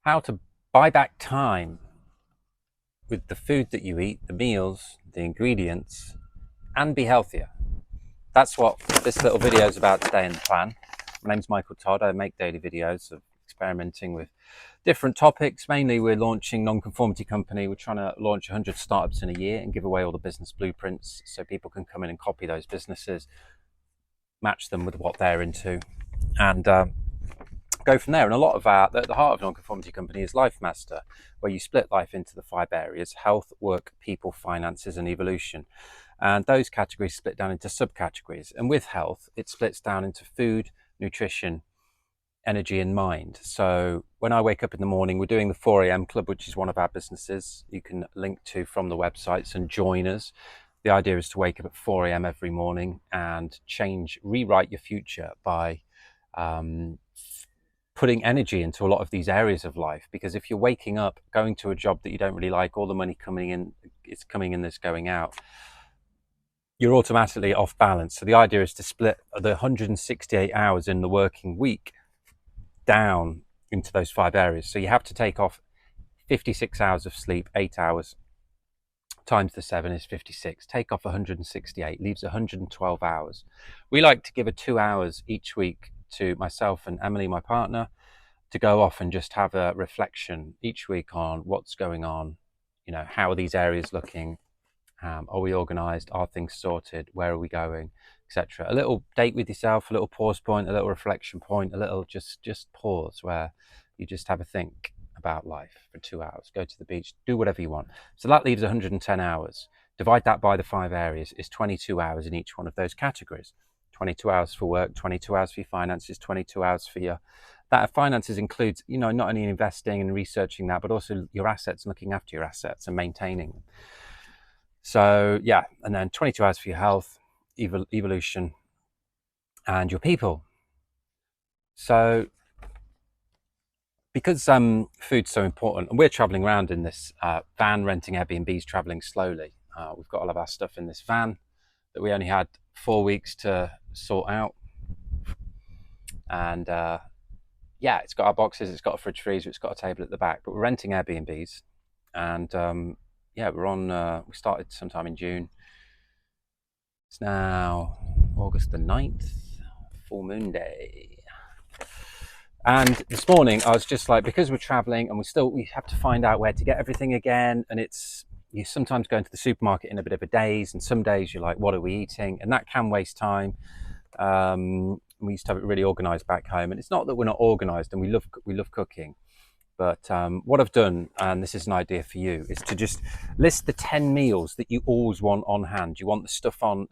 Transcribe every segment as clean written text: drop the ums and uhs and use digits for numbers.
how to buy back time with the food that you eat, the meals, the ingredients, and be healthier. That's what this little video is about today in the plan. My name's Michael Todd. I make daily videos of experimenting with different topics. Mainly we're launching nonconformity company. We're trying to launch 100 startups in a year and give away all the business blueprints so people can come in and copy those businesses, match them with what they're into, and go from there. And a lot of at the heart of nonconformity company is LIFEMASTER, where you split life into the 5 areas: health, work, people, finances, and evolution. And those categories split down into subcategories. And with health, it splits down into food, nutrition, energy, and mind. So when I wake up in the morning, we're doing the 4 a.m. club, which is one of our businesses you can link to from the websites and join us. The idea is to wake up at 4 a.m. every morning and rewrite your future by putting energy into a lot of these areas of life. Because if you're waking up, going to a job that you don't really like, all the money coming in, it's coming in, that's going out, you're automatically off balance. So the idea is to split the 168 hours in the working week down into those 5 areas. So you have to take off 56 hours of sleep, 8 hours times the 7 is 56. Take off 168, leaves 112 hours. We like to give a 2 hours each week to myself and Emily, my partner, to go off and just have a reflection each week on what's going on, how are these areas looking, are we organized, are things sorted, where are we going, etc. A little date with yourself, a little pause point, a little reflection point, a little just pause where you just have a think about life for 2 hours, go to the beach, do whatever you want. So that leaves 110 hours. Divide that by the 5 areas, is 22 hours in each one of those categories. 22 hours for work, 22 hours for your finances, 22 hours for your, that finances includes, not only investing and researching that, but also your assets and looking after your assets and maintaining them. So yeah, and then 22 hours for your health, evolution, and your people. So because food's so important, and we're traveling around in this van, renting Airbnbs, traveling slowly. We've got all of our stuff in this van that we only had 4 weeks to sort out. And yeah, it's got our boxes, it's got a fridge freezer, it's got a table at the back, but we're renting Airbnbs. And yeah, we started sometime in June. It's now August the 9th, full moon day. And this morning I was just like, because we're traveling and we have to find out where to get everything again. And you sometimes go into the supermarket in a bit of a daze, and some days you're like, what are we eating? And that can waste time. We used to have it really organized back home, and it's not that we're not organized, and we love cooking. But what I've done, and this is an idea for you, is to just list the 10 meals that you always want on hand. You want the stuff on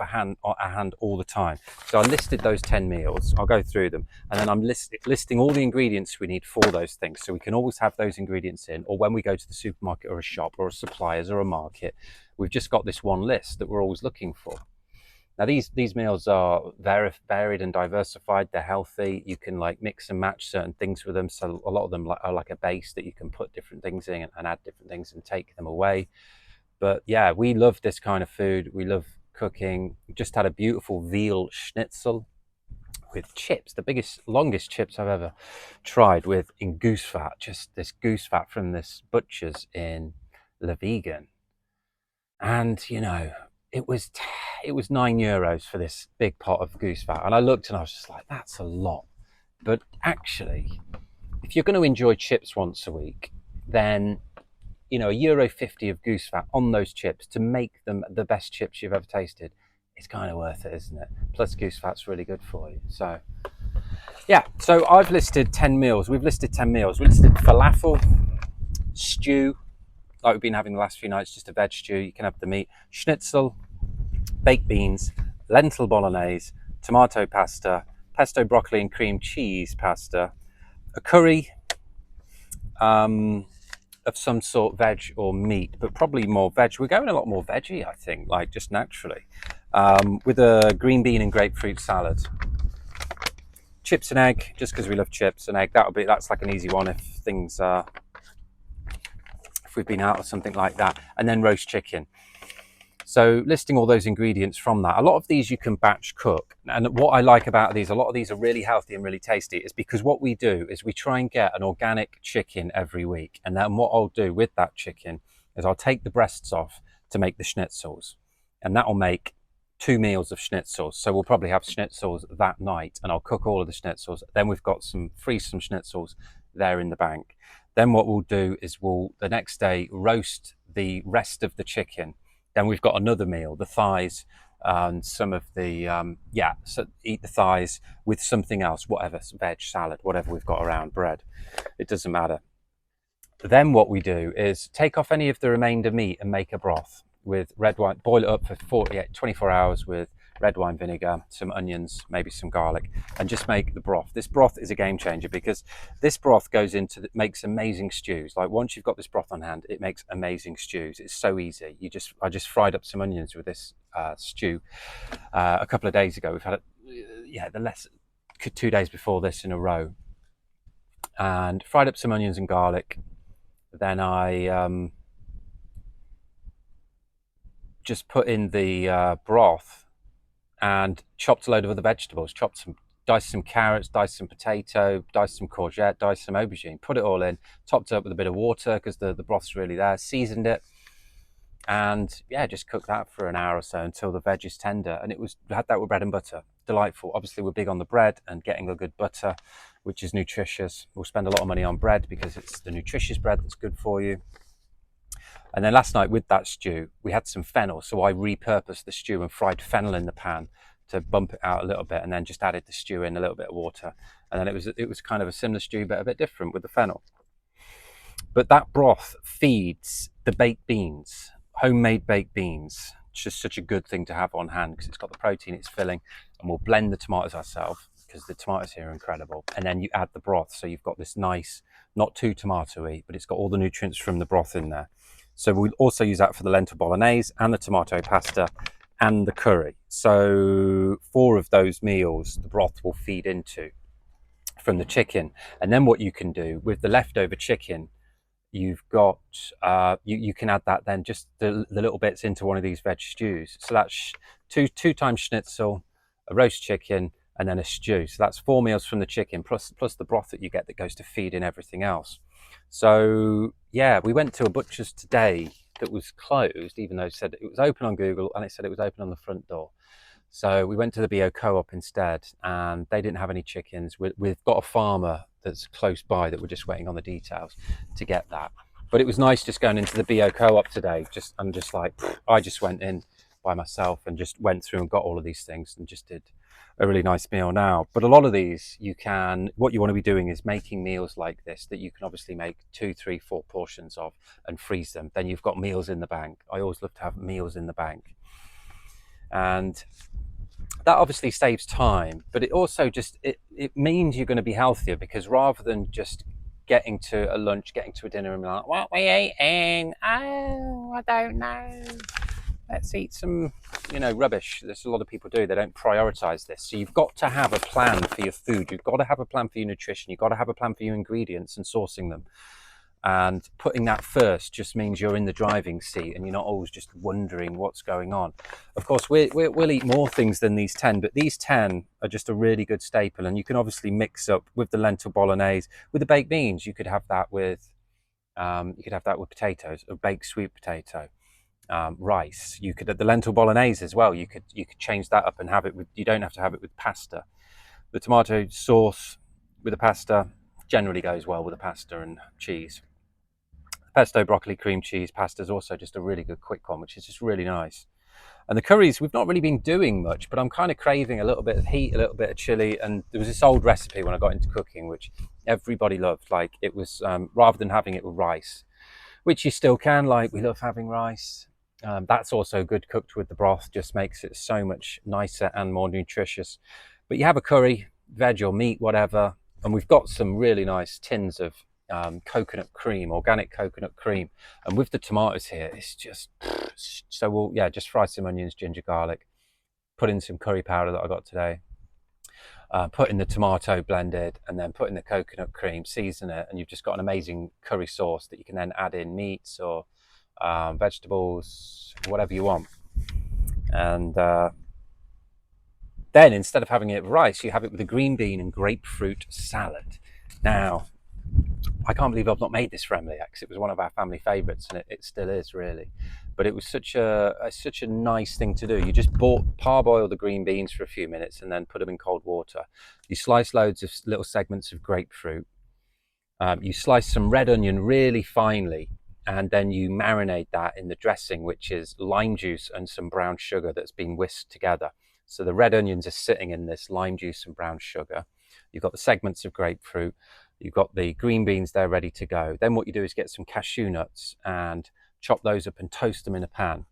hand all the time. So I listed those 10 meals. I'll go through them, and then I'm listing all the ingredients we need for those things, so we can always have those ingredients in, or when we go to the supermarket or a shop or a suppliers or a market, we've just got this one list that we're always looking for. Now these meals are varied and diversified. They're healthy. You can mix and match certain things with them. So a lot of them are like a base that you can put different things in and add different things and take them away. But yeah, we love this kind of food. We love cooking. We just had a beautiful veal schnitzel with chips, the longest chips I've ever tried, in goose fat. Just this goose fat from this butcher's in Le Vegan. And it was €9 for this big pot of goose fat. And I looked and I was just like, that's a lot. But actually, if you're going to enjoy chips once a week, then €1.50 of goose fat on those chips to make them the best chips you've ever tasted, it's kind of worth it, isn't it? Plus goose fat's really good for you. So yeah, so I've listed 10 meals. We've listed 10 meals. We listed falafel, stew, like we've been having the last few nights, just a veg stew. You can have the meat, schnitzel, baked beans, lentil bolognese, tomato pasta, pesto broccoli and cream cheese pasta, a curry of some sort, veg or meat, but probably more veg. We're going a lot more veggie, I think, just naturally, with a green bean and grapefruit salad. Chips and egg, just because we love chips and egg. That's like an easy one if we've been out or something like that. And then roast chicken. So listing all those ingredients from that, a lot of these you can batch cook. And what I like about these, a lot of these are really healthy and really tasty, is because what we do is we try and get an organic chicken every week. And then what I'll do with that chicken is I'll take the breasts off to make the schnitzels. And that'll make 2 meals of schnitzels. So we'll probably have schnitzels that night, and I'll cook all of the schnitzels. Then we've got freeze some schnitzels there in the bank. Then what we'll do is we'll the next day roast the rest of the chicken. Then we've got another meal, the thighs and some of the, so eat the thighs with something else, whatever, veg, salad, whatever we've got around, bread. It doesn't matter. Then what we do is take off any of the remainder meat and make a broth with red wine, boil it up for 24 hours with red wine vinegar, some onions, maybe some garlic, and just make the broth. This broth is a game changer because this broth makes amazing stews. Like once you've got this broth on hand, it makes amazing stews. It's so easy. I just fried up some onions with this stew a couple of days ago. We've had it, 2 days before this in a row, and fried up some onions and garlic. Then I just put in the broth and chopped a load of other vegetables, diced some carrots, diced some potato, diced some courgette, diced some aubergine, put it all in, topped it up with a bit of water because the broth's really there, seasoned it, and just cooked that for an hour or so until the veg is tender. And had that with bread and butter. Delightful. Obviously we're big on the bread and getting a good butter, which is nutritious. We'll spend a lot of money on bread because it's the nutritious bread that's good for you. And then last night with that stew, we had some fennel. So I repurposed the stew and fried fennel in the pan to bump it out a little bit, and then just added the stew in, a little bit of water. And then it was kind of a similar stew, but a bit different with the fennel. But that broth feeds the baked beans, homemade baked beans. It's just such a good thing to have on hand because it's got the protein, it's filling, and we'll blend the tomatoes ourselves because the tomatoes here are incredible. And then you add the broth. So you've got this nice, not too tomatoey, but it's got all the nutrients from the broth in there. So we'll also use that for the lentil bolognese and the tomato pasta and the curry. So 4 of those meals the broth will feed into from the chicken. And then what you can do with the leftover chicken, you've got you can add that then just the little bits into one of these veg stews. So that's two times schnitzel, a roast chicken, and then a stew. So that's 4 meals from the chicken plus the broth that you get that goes to feed in everything else. So we went to a butcher's today that was closed, even though it said it was open on Google and it said it was open on the front door. So we went to the BO Co-op instead, and they didn't have any chickens. We've got a farmer that's close by that we're just waiting on the details to get that. But it was nice just going into the BO Co-op today. I just went in by myself and just went through and got all of these things and just did a really nice meal now. But a lot of these what you want to be doing is making meals like this that you can obviously make 2, 3, 4 portions of and freeze them. Then you've got meals in the bank. I always love to have meals in the bank. And that obviously saves time, but it also it means you're going to be healthier, because rather than just getting to a lunch, getting to a dinner and be like, what we eating? Oh, I don't know. Let's eat some, rubbish. There's a lot of people do. They don't prioritize this. So you've got to have a plan for your food. You've got to have a plan for your nutrition. You've got to have a plan for your ingredients and sourcing them. And putting that first just means you're in the driving seat and you're not always just wondering what's going on. Of course, we'll eat more things than these 10, but these 10 are just a really good staple. And you can obviously mix up with the lentil bolognese, with the baked beans. You could have that with potatoes, a baked sweet potato, rice. You could have the lentil bolognese as well. You could change that up and have it with. You don't have to have it with pasta. The tomato sauce with the pasta generally goes well with the pasta and cheese. Pesto, broccoli, cream cheese pasta is also just a really good quick one, which is just really nice. And the curries, we've not really been doing much, but I'm kind of craving a little bit of heat, a little bit of chili. And there was this old recipe when I got into cooking, which everybody loved. Like it was, rather than having it with rice, which you still can, like we love having rice. That's also good cooked with the broth, just makes it so much nicer and more nutritious. But you have a curry, veg or meat, whatever. And we've got some really nice tins of coconut cream, organic coconut cream, and with the tomatoes here, it's just so we'll just fry some onions, ginger, garlic, put in some curry powder that I got today, put in the tomato blended, and then put in the coconut cream, season it, and you've just got an amazing curry sauce that you can then add in meats or vegetables, whatever you want. And then instead of having it with rice, you have it with a green bean and grapefruit salad. Now, I can't believe I've not made this for Emily, because it was one of our family favourites, and it still is, really. But it was such a nice thing to do. You just parboil the green beans for a few minutes and then put them in cold water. You slice loads of little segments of grapefruit. You slice some red onion really finely, and then you marinate that in the dressing, which is lime juice and some brown sugar that's been whisked together. So the red onions are sitting in this lime juice and brown sugar. You've got the segments of grapefruit. You've got the green beans there ready to go. Then what you do is get some cashew nuts and chop those up and toast them in a pan.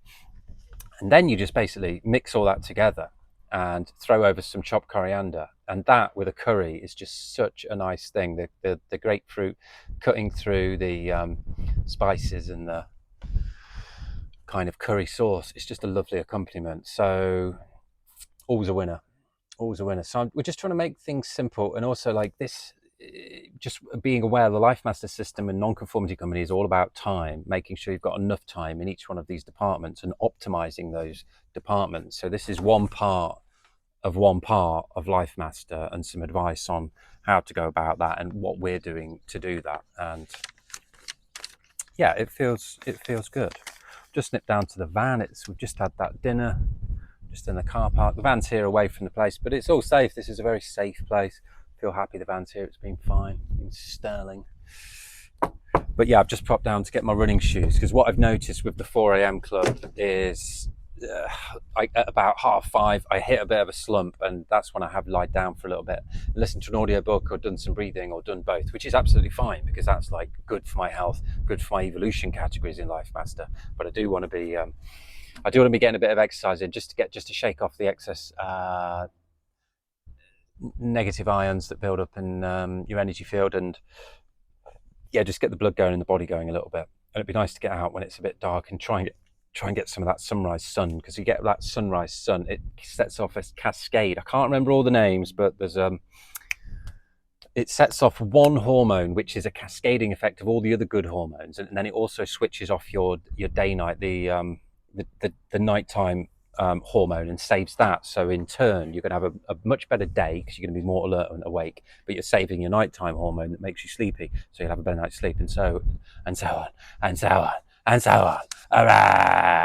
And then you just basically mix all that together and throw over some chopped coriander. And that with a curry is just such a nice thing. The grapefruit cutting through the spices and the kind of curry sauce, it's just a lovely accompaniment. So always a winner, always a winner. So we're just trying to make things simple, and also like this, just being aware the LIFEMASTER system and nonconformity company is all about time, making sure you've got enough time in each one of these departments and optimizing those departments. So this is one part of LIFEMASTER, and some advice on how to go about that and what we're doing to do that. And yeah, it feels good. Just nipped down to the van. We've just had that dinner just in the car park. The van's here away from the place, but it's all safe. This is a very safe place. I feel happy the van's here. It's been fine. It's been sterling. But yeah, I've just popped down to get my running shoes, because what I've noticed with the 4 a.m. club is at about 5:30 I hit a bit of a slump, and that's when I have lied down for a little bit, listened to an audiobook or done some breathing or done both, which is absolutely fine, because that's like good for my health, good for my evolution categories in LIFEMASTER. But I do want to be getting a bit of exercise in, just to shake off the excess negative ions that build up in your energy field, and yeah, just get the blood going and the body going a little bit. And it'd be nice to get out when it's a bit dark and try and get some of that sunrise sun, because you get that sunrise sun, it sets off a cascade. I can't remember all the names, but there's it sets off one hormone, which is a cascading effect of all the other good hormones, and then it also switches off your day night, the nighttime hormone, and saves that. So in turn, you're going to have a much better day, because you're going to be more alert and awake, but you're saving your nighttime hormone that makes you sleepy, so you'll have a better night's sleep, and so on and so on and so on and so on. Hooray!